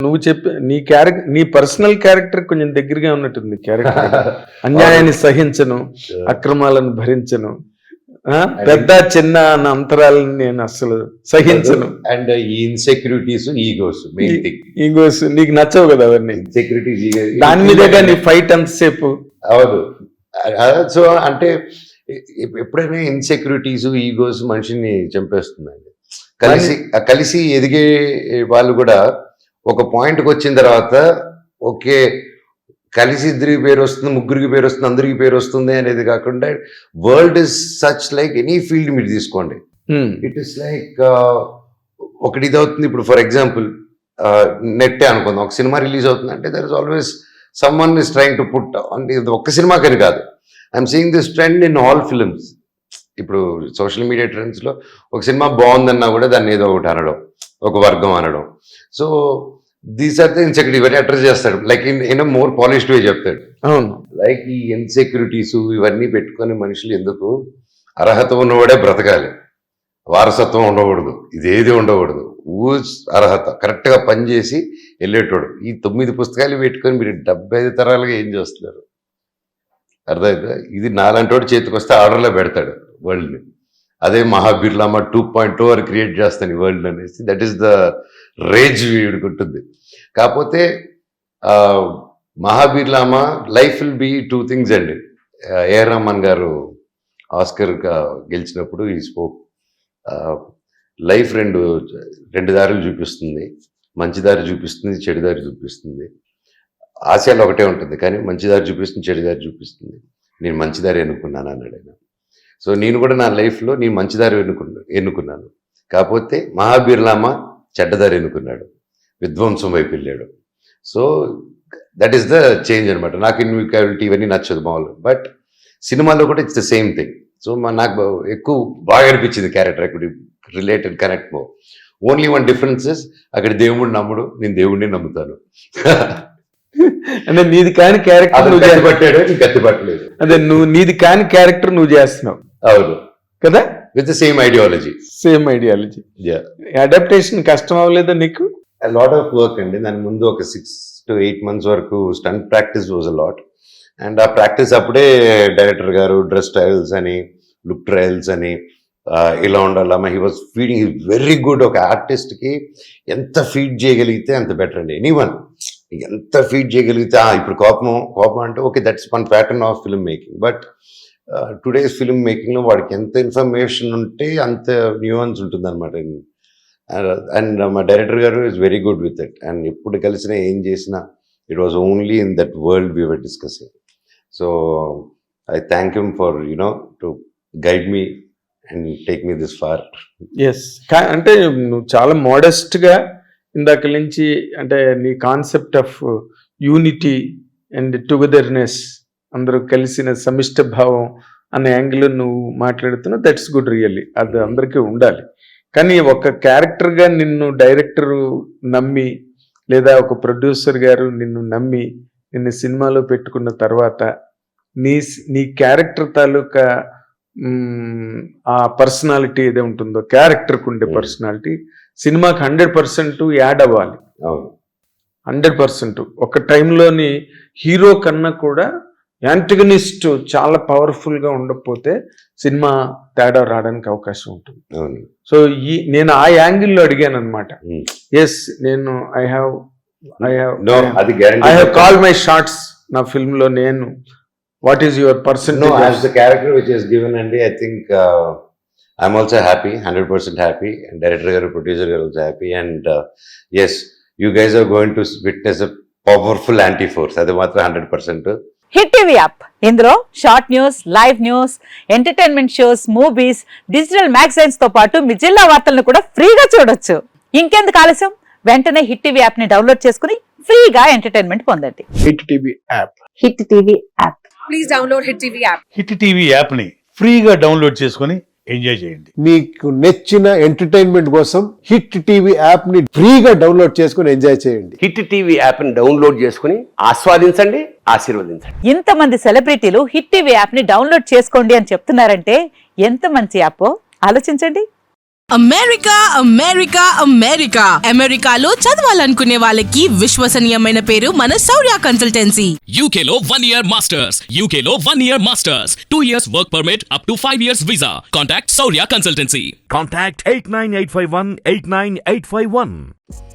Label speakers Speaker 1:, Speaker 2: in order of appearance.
Speaker 1: నువ్వు చెప్పి నీ పర్సనల్ క్యారెక్టర్ కొంచెం దగ్గరగా ఉన్నట్టుంది క్యారెక్టర్. అన్యాయాన్ని సహించను, అక్రమాలను భరించను, పెద్ద చిన్న అన్న అంతరాలను నేను అసలు సహించను.
Speaker 2: అండ్ ఈ insecurities, egos, main thing.
Speaker 1: Egos నీకు నచ్చవు కదా అవన్నీ.
Speaker 2: ఇన్సెక్యూరిటీస్,
Speaker 1: దాని మీదే నీ ఫైట్ అంతసేపు.
Speaker 2: అవును. సో అంటే ఎప్పుడైనా ఇన్సెక్యూరిటీస్, ఈగోస్ మనిషిని చంపేస్తుందండి. కలిసి ఎదిగే వాళ్ళు కూడా ఒక పాయింట్కి వచ్చిన తర్వాత ఓకే కలిసి ఇద్దరికి పేరు వస్తుంది, ముగ్గురికి పేరు వస్తుంది, అందరికి పేరు వస్తుంది అనేది కాకుండా world is such like any field మీరు తీసుకోండి. ఇట్ ఇస్ లైక్ ఒకటి ఇది అవుతుంది. ఇప్పుడు ఫర్ ఎగ్జాంపుల్ నెట్టే అనుకుందాం, ఒక సినిమా రిలీజ్ అవుతుంది అంటే there is always some one is trying to put. అంటే ఇది ఒక్క సినిమాకని కాదు, I'm seeing this trend in all films. ఇప్పుడు సోషల్ మీడియా ట్రెండ్స్లో ఒక సినిమా బాగుందన్నా కూడా దాన్ని ఏదో ఒకటి అనడం, ఒక వర్గం అనడం. So these are the insecurity ఇవన్నీ అడ్రస్ చేస్తాడు, like in more polished way చెప్తాడు.
Speaker 1: అవును,
Speaker 2: లైక్ ఈ ఇన్సెక్యూరిటీస్ ఇవన్నీ పెట్టుకొని మనుషులు ఎందుకు, అర్హత ఉన్నవాడే బ్రతకాలి, వారసత్వం ఉండకూడదు, ఇదేది ఉండకూడదు, అర్హత కరెక్ట్గా పనిచేసి వెళ్ళేటోడు. ఈ 9 పుస్తకాలు పెట్టుకొని మీరు 75 తరాలుగా ఏం చేస్తున్నారు అర్థమైందా? ఇది నాలంటోడు చేతికి వస్తే ఆర్డర్లో పెడతాడు వరల్డ్ని. అదే మహాబిర్లామా 2.0 అని క్రియేట్ చేస్తాను ఈ వరల్డ్ అనేసి. దట్ ఈస్ ద రేజ్ వీడికి ఉంటుంది. కాకపోతే మహాబిర్లామా లైఫ్ విల్ బీ 2 థింగ్స్ అండి. ఏఆర్ రెహమాన్ గారు ఆస్కర్ గెలిచినప్పుడు ఈ స్పోక్ లైఫ్ రెండు దారులు చూపిస్తుంది, మంచి దారి చూపిస్తుంది, చెడు దారి చూపిస్తుంది. ఆశయాలు ఒకటే ఉంటుంది కానీ మంచి దారి చూపిస్తుంది, చెడు దారి చూపిస్తుంది. నేను మంచి దారి ఎన్నుకున్నాను అన్నాడు ఆయన. సో నేను కూడా నా లైఫ్లో నేను మంచి దారి ఎన్నుకున్నాను. కాకపోతే మహాబిర్లామా చెడ్డదారి ఎన్నుకున్నాడు, విధ్వంసం వైపు వెళ్ళాడు. So that is the change అనమాట. నాకు ఇన్విక్యాబిలిటీ ఇవన్నీ నచ్చదు మామూలు, బట్ సినిమాలో కూడా it's the same thing. So నాకు ఎక్కువ బాగా అనిపించింది క్యారెక్టర్, అక్కడ రిలేటెడ్ కనెక్ట్ మో. ఓన్లీ వన్ డిఫరెన్సెస్, అక్కడ దేవుడిని నమ్ముడు, నేను దేవుడిని నమ్ముతాను.
Speaker 1: అంటే నీది కాని క్యారెక్టర్
Speaker 2: పట్టాడు, గట్టి పట్టలేదు.
Speaker 1: అదే నీది కాని క్యారెక్టర్ నువ్వు చేస్తున్నావు.
Speaker 2: అవును
Speaker 1: కదా,
Speaker 2: with the same ideology.
Speaker 1: Adaptation కష్టం అవ్వలేదా నీకు?
Speaker 2: లాట్ ఆఫ్ వర్క్ అండి. దాని ముందు ఒక 6 to 8 months వరకు stunt practice was a lot. And ఆ ప్రాక్టీస్ అప్పుడే డైరెక్టర్ గారు డ్రెస్ ట్రయల్స్ అని, లుక్ ట్రయల్స్ అని, ఇలా ఉండాలమ్మా. He was feeding, he very good. ఒక ఆర్టిస్ట్కి ఎంత ఫీడ్ చేయగలిగితే అంత బెటర్ అండి. ఎనీవన్ ఎంత ఫీడ్ చేయగలిగితే, ఇప్పుడు కోపం అంటే okay, that's one pattern of film making. But today's film మేకింగ్లో వాడికి ఎంత ఇన్ఫర్మేషన్ ఉంటే అంత న్యూయన్స్ ఉంటుంది అనమాట. అండ్ మా డైరెక్టర్ గారు is very good with it. And ఎప్పుడు కలిసినా ఏం చేసినా it was only in that world we were discussing. So I thank him for to guide me and take me this far.
Speaker 1: Yes, అంటే నువ్వు చాలా మోడెస్ట్గా ఇందాక నుంచి, అంటే నీ కాన్సెప్ట్ ఆఫ్ యూనిటీ అండ్ టుగెదర్నెస్, అందరూ కలిసిన సమిష్ట భావం అనే యాంగిల్ నువ్వు మాట్లాడుతున్నావు. That's good really. అది అందరికీ ఉండాలి. కానీ ఒక క్యారెక్టర్గా నిన్ను డైరెక్టర్ నమ్మి, లేదా ఒక ప్రొడ్యూసర్ గారు నిన్ను నమ్మి నిన్ను సినిమాలో పెట్టుకున్న తర్వాత నీ క్యారెక్టర్ తాలూకా ఆ పర్సనాలిటీ ఏదో ఉంటుందో, క్యారెక్టర్కి ఉండే పర్సనాలిటీ సినిమాకి 100% యాడ్ అవ్వాలి. 100%. ఒక టైంలోని హీరో కన్నా కూడా యాంటగనిస్ట్ చాలా పవర్ఫుల్గా ఉండకపోతే సినిమా తేడా రావడానికి అవకాశం ఉంటుంది. సో నేను ఆ యాంగిల్లో అడిగాను అనమాట. ఎస్, నేను I have call my shorts నా ఫిల్మ్ లో. నేను what is your percentage
Speaker 2: as the character which is given అండి? I think I'm also happy, 100% happy. And director గారు, ప్రొడ్యూసర్ గారు also happy. And yes, you guys are going to witness a powerful anti force. అది మాత్రం 100%.
Speaker 3: Hit TV app, ఇందులో short news, live news, entertainment shows, movies, digital magazines తో పాటు మీ జిల్లా వార్తలను కూడా ఫ్రీగా చూడొచ్చు. ఇంకెందుకు ఆలస్యం, వెంటనే హిట్ టీవీ యాప్ ని డౌన్లోడ్ చేసుకుని ఫ్రీగా ఎంటర్టైన్మెంట్ పొందండి.
Speaker 1: Hit TV app.
Speaker 3: Hit TV app.
Speaker 4: Please download hit TV app.
Speaker 5: Hit TV app ని ఫ్రీగా డౌన్లోడ్ చేసుకుని ఎంజాయ్ చేయండి.
Speaker 6: మీకు నచ్చిన ఎంటర్టైన్మెంట్ కోసం హిట్ టీవీ యాప్ ని ఫ్రీగా డౌన్లోడ్ చేసుకుని ఎంజాయ్ చేయండి.
Speaker 7: హిట్ టీవీ యాప్ ని డౌన్లోడ్ చేసుకుని ఆస్వాదించండి, ఆశీర్వదించండి.
Speaker 3: ఇంతమంది సెలబ్రిటీలు హిట్ టీవీ యాప్ ని డౌన్లోడ్ చేసుకోండి అని చెప్తున్నారంటే ఎంత మంచి యాప్ ఆలోచించండి.
Speaker 8: అమెరికా అమెరికా అమెరికా అమెరికాలో చదవాలనుకునే వాళ్ళకి విశ్వసనీయమైన పేరు మన శౌర్య కన్సల్టెన్సీ.
Speaker 9: UK లో 1 year masters. UK లో 1 year masters. 2 years work permit up to 5 years visa. Contact Saurya Consultancy.
Speaker 10: Contact 89851 89851.